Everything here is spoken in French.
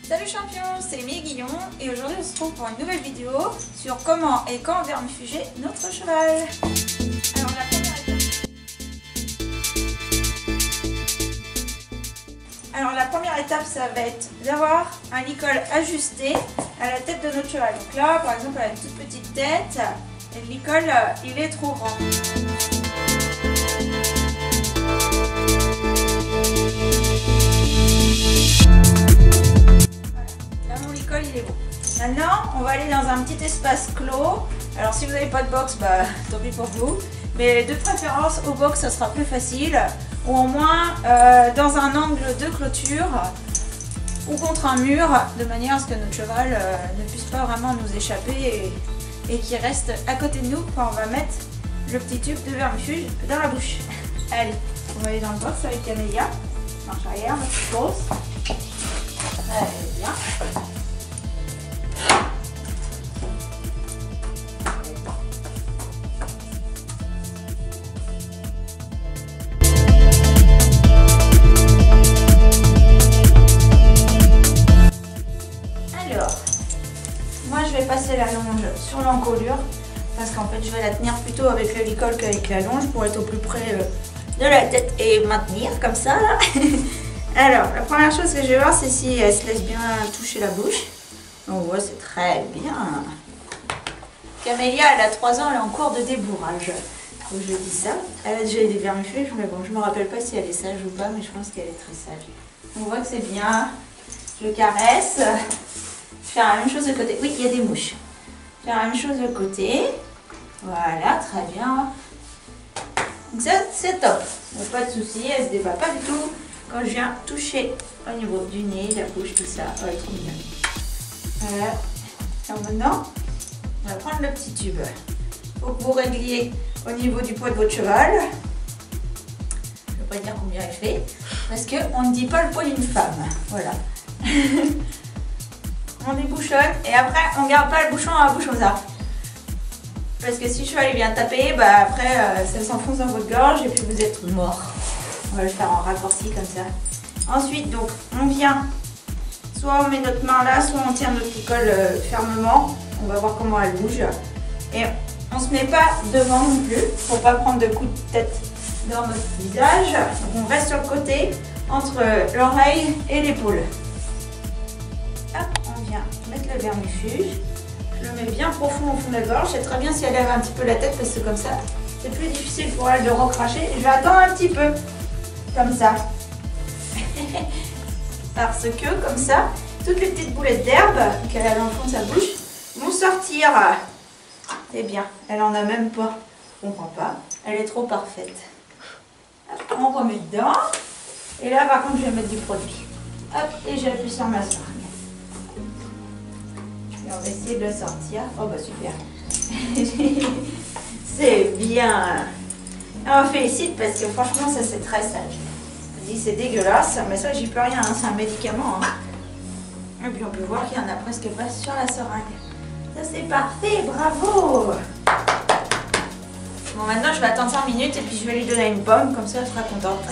Salut champions, c'est Émilie Guillon et aujourd'hui on se retrouve pour une nouvelle vidéo sur comment et quand vermifuger notre cheval. Alors la première étape ça va être d'avoir un licol ajusté à la tête de notre cheval. Donc là par exemple elle a une toute petite tête et le licol il est trop grand. Il est bon. Maintenant, on va aller dans un petit espace clos. Alors, si vous n'avez pas de box, bah tant pis pour vous. Mais de préférence, au box, ça sera plus facile. Ou au moins dans un angle de clôture ou contre un mur, de manière à ce que notre cheval ne puisse pas vraiment nous échapper et qu'il reste à côté de nous quand on va mettre le petit tube de vermifuge dans la bouche. Allez, on va aller dans le box avec Camélia. Marche arrière, ma petite grosse. Allez, bien. Moi je vais passer la longe sur l'encolure parce qu'en fait je vais la tenir plutôt avec le licol qu'avec la longe pour être au plus près de la tête et maintenir comme ça là. Alors la première chose que je vais voir c'est si elle se laisse bien toucher la bouche. On voit c'est très bien. Camélia elle a 3 ans, elle est en cours de débourrage. Donc je dis ça. Elle a déjà des vermifuges mais bon je me rappelle pas si elle est sage ou pas mais je pense qu'elle est très sage. On voit que c'est bien. Je caresse. Faire la même chose de côté. Oui, il y a des mouches. Faire la même chose de côté. Voilà, très bien. Donc ça, c'est top. Donc, pas de souci, elle se débat pas du tout. Quand je viens toucher au niveau du nez, la bouche, tout ça, elle est trop bien. Voilà. Alors maintenant, on va prendre le petit tube. Il faut que vous régliez au niveau du poids de votre cheval. Je ne vais pas dire combien il fait. Parce qu'on ne dit pas le poids d'une femme. Voilà. On débouchonne et après on garde pas le bouchon à la bouche comme ça. Parce que si le cheval vient taper, bah après ça s'enfonce dans votre gorge et puis vous êtes mort. On va le faire en raccourci comme ça. Ensuite donc on vient, soit on met notre main là, soit on tient notre licol fermement. On va voir comment elle bouge. Et on se met pas devant non plus pour pas prendre de coups de tête dans notre visage. Donc on reste sur le côté entre l'oreille et l'épaule. Mettre le vermifuge, je le mets bien profond au fond de la gorge, c'est très bien si elle lève un petit peu la tête parce que comme ça c'est plus difficile pour elle de recracher. Je vais attendre un petit peu, comme ça, parce que comme ça, toutes les petites boulettes d'herbe qu'elle a dans le fond de sa bouche vont sortir. Eh bien, elle en a même pas, je comprends pas, elle est trop parfaite. Hop, on remet dedans, et là par contre je vais mettre du produit. Hop, et j'appuie sur ma seringue. Et on va essayer de le sortir. Oh bah super. C'est bien. Et on félicite parce que franchement ça c'est très sage. Je dis c'est dégueulasse, mais ça j'y peux rien, hein, c'est un médicament. Hein. Et puis on peut voir qu'il y en a presque pas sur la seringue. Ça c'est parfait, bravo. Bon maintenant je vais attendre 5 minutes et puis je vais lui donner une pomme, comme ça elle sera contente.